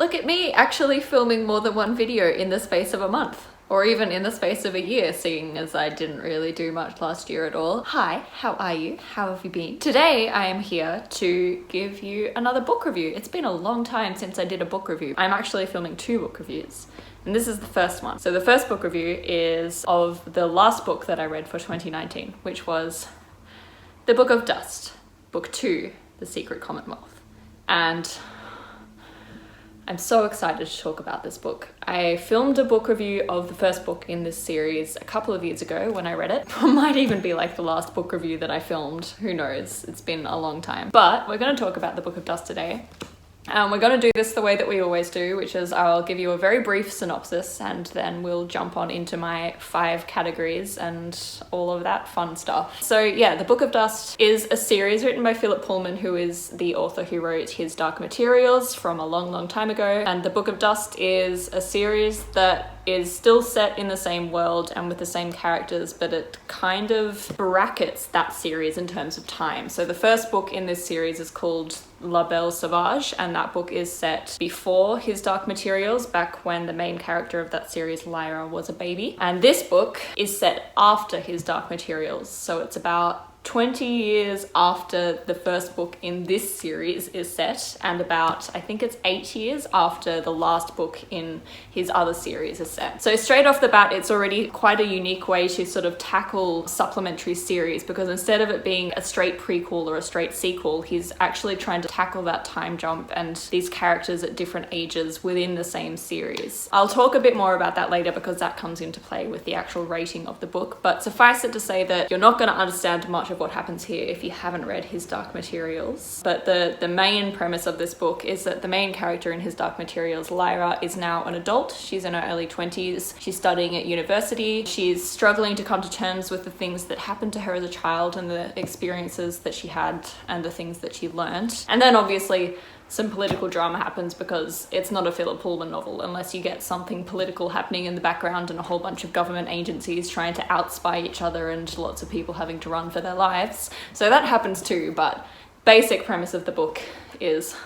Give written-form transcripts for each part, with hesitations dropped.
Look at me actually filming more than one video in the space of a month. Or even in the space of a year, seeing as I didn't really do much last year at all. Hi, how are you? How have you been? Today I am here to give you another book review. It's been a long time since I did a book review. I'm actually filming 2 book reviews, and this is the first one. So the first book review is of the last book that I read for 2019, which was The Book of Dust, Book 2, The Secret Commonwealth. And I'm so excited to talk about this book. I filmed a book review of the first book in this series a couple of years ago when I read it. It might even be like the last book review that I filmed. Who knows? It's been a long time. But we're going to talk about The Book of Dust today. We're going to do this the way that we always do, which is I'll give you a very brief synopsis and then we'll jump on into my 5 categories and all of that fun stuff. So yeah, The Book of Dust is a series written by Philip Pullman, who is the author who wrote his Dark Materials from a long, long time ago. And The Book of Dust is a series that is still set in the same world and with the same characters, but it kind of brackets that series in terms of time. So the first book in this series is called La Belle Sauvage, and that book is set before his Dark Materials, back when the main character of that series, Lyra, was a baby. And this book is set after his Dark Materials, so it's about 20 years after the first book in this series is set, and about, I think it's 8 years after the last book in his other series is set. So straight off the bat, it's already quite a unique way to sort of tackle supplementary series, because instead of it being a straight prequel or a straight sequel, he's actually trying to tackle that time jump and these characters at different ages within the same series. I'll talk a bit more about that later because that comes into play with the actual rating of the book, but suffice it to say that you're not going to understand much of what happens here if you haven't read his Dark Materials. But the main premise of this book is that the main character in his Dark Materials, Lyra, is now an adult. She's in her early 20s. She's studying at university. She's struggling to come to terms with the things that happened to her as a child and the experiences that she had and the things that she learned. And then obviously some political drama happens, because it's not a Philip Pullman novel unless you get something political happening in the background and a whole bunch of government agencies trying to outspy each other and lots of people having to run for their lives. So that happens too, but basic premise of the book is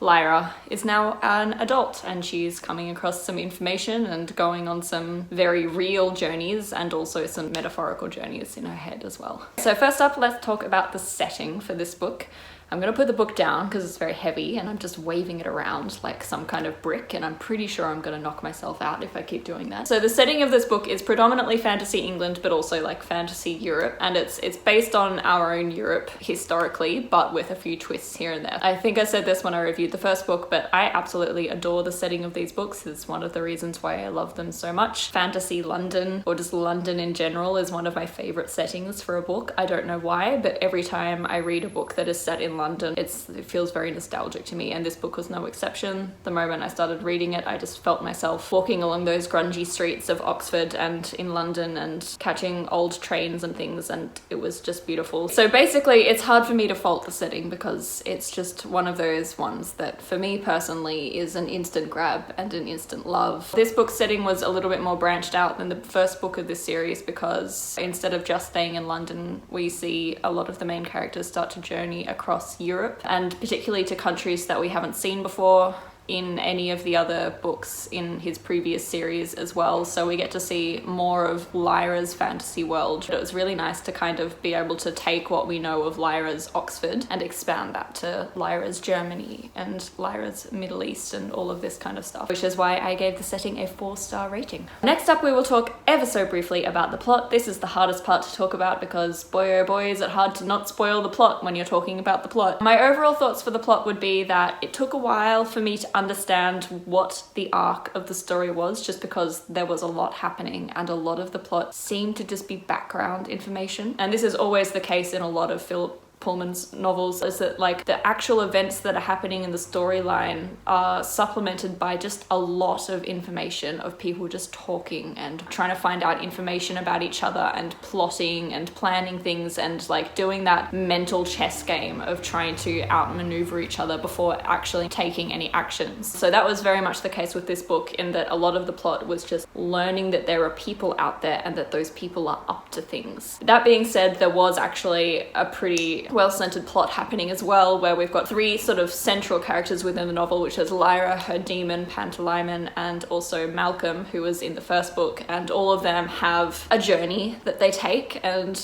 Lyra is now an adult and she's coming across some information and going on some very real journeys and also some metaphorical journeys in her head as well. So first up, let's talk about the setting for this book. I'm going to put the book down because it's very heavy and I'm just waving it around like some kind of brick, and I'm pretty sure I'm going to knock myself out if I keep doing that. So the setting of this book is predominantly fantasy England, but also like fantasy Europe, and it's based on our own Europe historically, but with a few twists here and there. I think I said this when I reviewed the first book, but I absolutely adore the setting of these books. It's one of the reasons why I love them so much. Fantasy London, or just London in general, is one of my favorite settings for a book. I don't know why, but every time I read a book that is set in London, it feels very nostalgic to me, and this book was no exception. The moment I started reading it, I just felt myself walking along those grungy streets of Oxford and in London and catching old trains and things, and it was just beautiful. So basically, it's hard for me to fault the setting because it's just one of those ones that for me personally is an instant grab and an instant love. This book's setting was a little bit more branched out than the first book of this series, because instead of just staying in London, we see a lot of the main characters start to journey across Europe, and particularly to countries that we haven't seen before in any of the other books in his previous series as well. So we get to see more of Lyra's fantasy world. It was really nice to kind of be able to take what we know of Lyra's Oxford and expand that to Lyra's Germany and Lyra's Middle East and all of this kind of stuff, which is why I gave the setting a 4-star rating. Next up, we will talk ever so briefly about the plot. This is the hardest part to talk about because boy oh boy is it hard to not spoil the plot when you're talking about the plot. My overall thoughts for the plot would be that it took a while for me to understand what the arc of the story was, just because there was a lot happening and a lot of the plot seemed to just be background information. And this is always the case in a lot of Philip Pullman's novels, is that like the actual events that are happening in the storyline are supplemented by just a lot of information of people just talking and trying to find out information about each other and plotting and planning things and like doing that mental chess game of trying to outmaneuver each other before actually taking any actions. So that was very much the case with this book, in that a lot of the plot was just learning that there are people out there and that those people are up to things. That being said, there was actually a pretty well-centered plot happening as well, where we've got three sort of central characters within the novel, which is Lyra, her demon, Pantalaimon, and also Malcolm, who was in the first book, and all of them have a journey that they take, and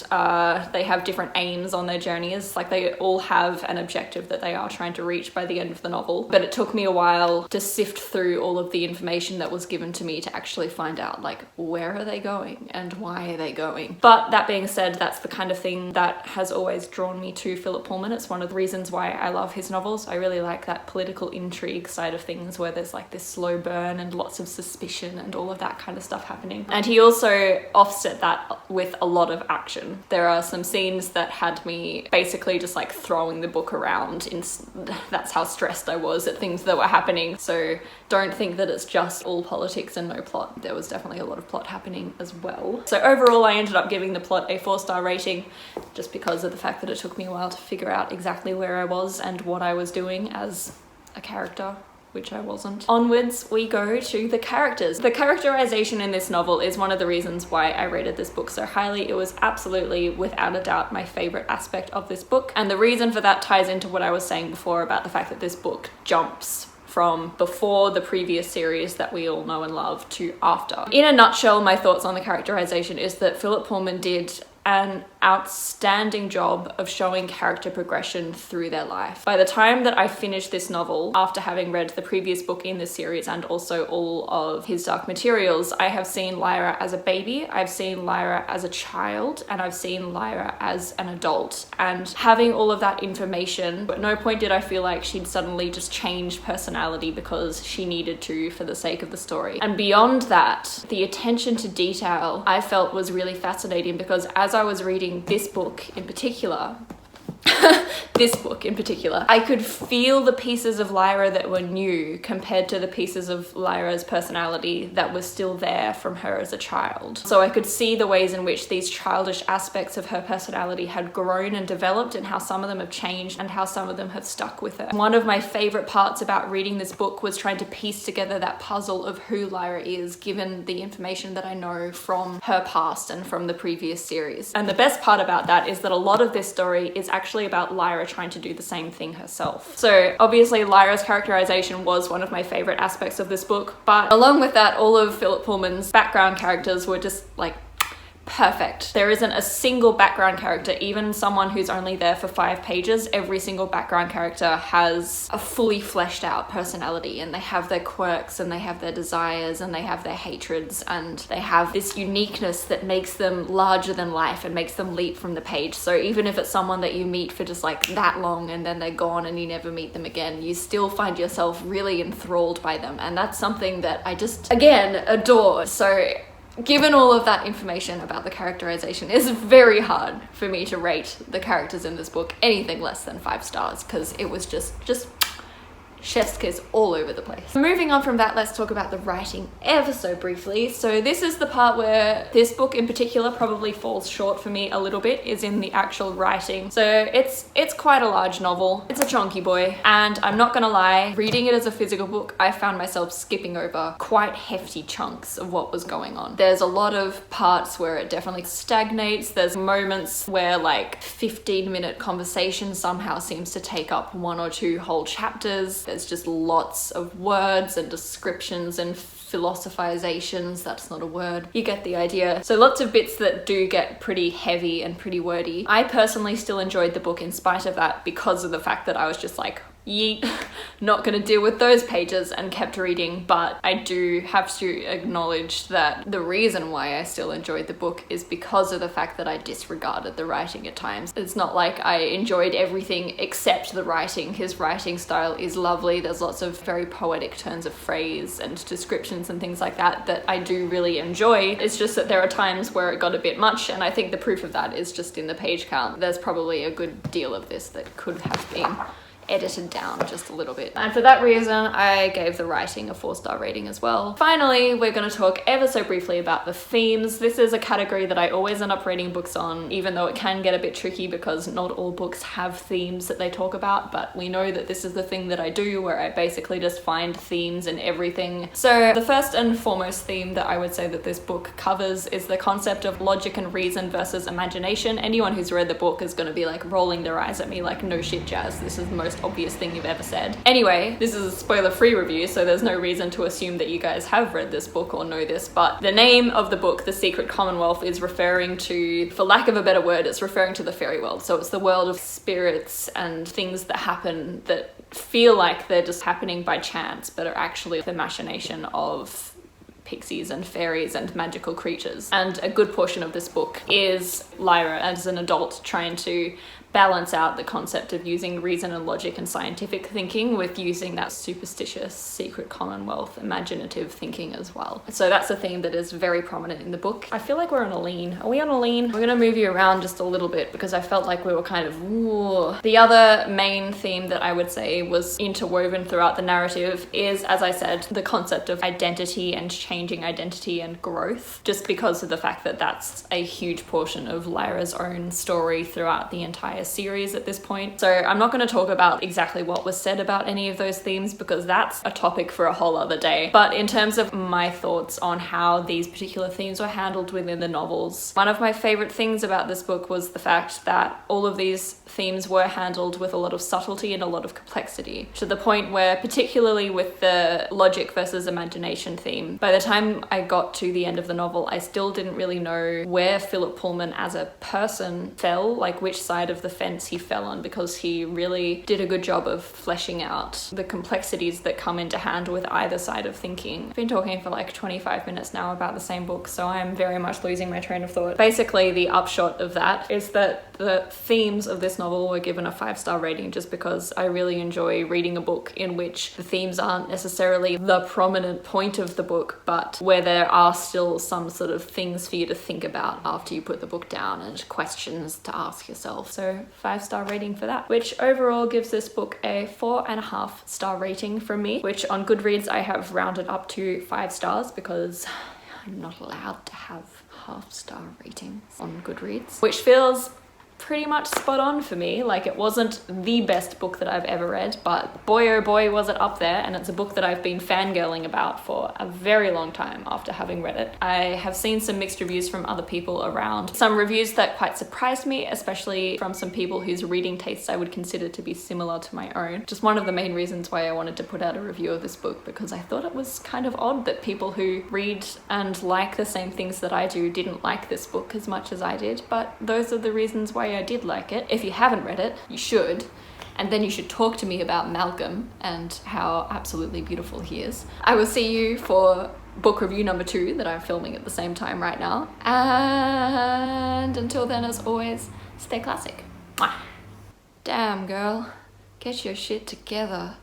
they have different aims on their journeys. Like, they all have an objective that they are trying to reach by the end of the novel, but it took me a while to sift through all of the information that was given to me to actually find out, like, where are they going and why are they going. But that being said, that's the kind of thing that has always drawn me to Philip Pullman. It's one of the reasons why I love his novels. I really like that political intrigue side of things, where there's like this slow burn and lots of suspicion and all of that kind of stuff happening. And he also offset that with a lot of action. There are some scenes that had me basically just like throwing the book around. That's how stressed I was at things that were happening. So don't think that it's just all politics and no plot. There was definitely a lot of plot happening as well. So overall, I ended up giving the plot a 4-star rating, just because of the fact that it took me a while to figure out exactly where I was and what I was doing as a character, which I wasn't. Onwards we go to the characters. The characterization in this novel is one of the reasons why I rated this book so highly. It was absolutely, without a doubt, my favorite aspect of this book. And the reason for that ties into what I was saying before about the fact that this book jumps from before the previous series that we all know and love to after. In a nutshell, my thoughts on the characterization is that Philip Pullman did an outstanding job of showing character progression through their life. By the time that I finished this novel, after having read the previous book in this series and also all of his Dark Materials, I have seen Lyra as a baby, I've seen Lyra as a child, and I've seen Lyra as an adult. And having all of that information, at no point did I feel like she'd suddenly just changed personality because she needed to for the sake of the story. And beyond that, the attention to detail I felt was really fascinating, because as I was reading this book in particular, I could feel the pieces of Lyra that were new compared to the pieces of Lyra's personality that was still there from her as a child. So I could see the ways in which these childish aspects of her personality had grown and developed, and how some of them have changed and how some of them have stuck with her. One of my favorite parts about reading this book was trying to piece together that puzzle of who Lyra is, given the information that I know from her past and from the previous series. And the best part about that is that a lot of this story is actually about Lyra trying to do the same thing herself. So obviously Lyra's characterization was one of my favorite aspects of this book, but along with that, all of Philip Pullman's background characters were just like perfect. There isn't a single background character, even someone who's only there for 5 pages, every single background character has a fully fleshed out personality, and they have their quirks and they have their desires and they have their hatreds, and they have this uniqueness that makes them larger than life and makes them leap from the page. So even if it's someone that you meet for just like that long and then they're gone and you never meet them again, you still find yourself really enthralled by them. And that's something that I just, again, adore. So given all of that information about the characterization, it's very hard for me to rate the characters in this book anything less than 5 stars, because it was just chef's kiss all over the place. Moving on from that, let's talk about the writing ever so briefly. So this is the part where this book in particular probably falls short for me a little bit, is in the actual writing. So it's quite a large novel. It's a chonky boy, and I'm not gonna lie, reading it as a physical book, I found myself skipping over quite hefty chunks of what was going on. There's a lot of parts where it definitely stagnates. There's moments where like 15-minute conversation somehow seems to take up 1 or 2 whole chapters. There's just lots of words and descriptions and philosophizations. That's not a word. You get the idea. So lots of bits that do get pretty heavy and pretty wordy. I personally still enjoyed the book in spite of that, because of the fact that I was just like, yeet, not gonna deal with those pages, and kept reading. But I do have to acknowledge that the reason why I still enjoyed the book is because of the fact that I disregarded the writing at times. It's not like I enjoyed everything except the writing. His writing style is lovely. There's lots of very poetic turns of phrase and descriptions and things like that that I do really enjoy. It's just that there are times where it got a bit much, and I think the proof of that is just in the page count. There's probably a good deal of this that could have been edited down just a little bit. And for that reason, I gave the writing a 4-star rating as well. Finally, we're going to talk ever so briefly about the themes. This is a category that I always end up rating books on, even though it can get a bit tricky because not all books have themes that they talk about, but we know that this is the thing that I do, where I basically just find themes in everything. So the first and foremost theme that I would say that this book covers is the concept of logic and reason versus imagination. Anyone who's read the book is going to be like rolling their eyes at me like, no shit, Jazz, this is the most obvious thing you've ever said. Anyway, this is a spoiler-free review, so there's no reason to assume that you guys have read this book or know this, but the name of the book, The Secret Commonwealth, is referring to, for lack of a better word, it's referring to the fairy world. So it's the world of spirits and things that happen that feel like they're just happening by chance, but are actually the machination of pixies and fairies and magical creatures. And a good portion of this book is Lyra as an adult trying to balance out the concept of using reason and logic and scientific thinking with using that superstitious secret commonwealth imaginative thinking as well. So that's a theme that is very prominent in the book. I feel like we're on a lean. Are we on a lean? We're gonna move you around just a little bit because I felt like we were kind of, ooh. The other main theme that I would say was interwoven throughout the narrative is, as I said, the concept of identity and changing identity and growth, just because of the fact that that's a huge portion of Lyra's own story throughout the entire series at this point. So I'm not going to talk about exactly what was said about any of those themes because that's a topic for a whole other day. But in terms of my thoughts on how these particular themes were handled within the novels, one of my favorite things about this book was the fact that all of these themes were handled with a lot of subtlety and a lot of complexity, to the point where, particularly with the logic versus imagination theme, by the time I got to the end of the novel, I still didn't really know where Philip Pullman as a person fell, like which side of the fence he fell on, because he really did a good job of fleshing out the complexities that come into hand with either side of thinking. I've been talking for like 25 minutes now about the same book, so I'm very much losing my train of thought. Basically, the upshot of that is that the themes of this novel were given a 5-star rating just because I really enjoy reading a book in which the themes aren't necessarily the prominent point of the book, but where there are still some sort of things for you to think about after you put the book down and questions to ask yourself. So 5-star rating for that, which overall gives this book a 4.5-star rating from me, which on Goodreads I have rounded up to 5 stars because I'm not allowed to have half-star ratings on Goodreads, which feels pretty much spot on for me. Like, it wasn't the best book that I've ever read, but boy oh boy was it up there, and it's a book that I've been fangirling about for a very long time after having read it. I have seen some mixed reviews from other people around, some reviews that quite surprised me, especially from some people whose reading tastes I would consider to be similar to my own. Just one of the main reasons why I wanted to put out a review of this book, because I thought it was kind of odd that people who read and like the same things that I do didn't like this book as much as I did, but those are the reasons why I did like it. If you haven't read it, you should. And then you should talk to me about Malcolm and how absolutely beautiful he is. I will see you for book review number 2 that I'm filming at the same time right now. And until then, as always, stay classic. Mwah. Damn, girl. Get your shit together.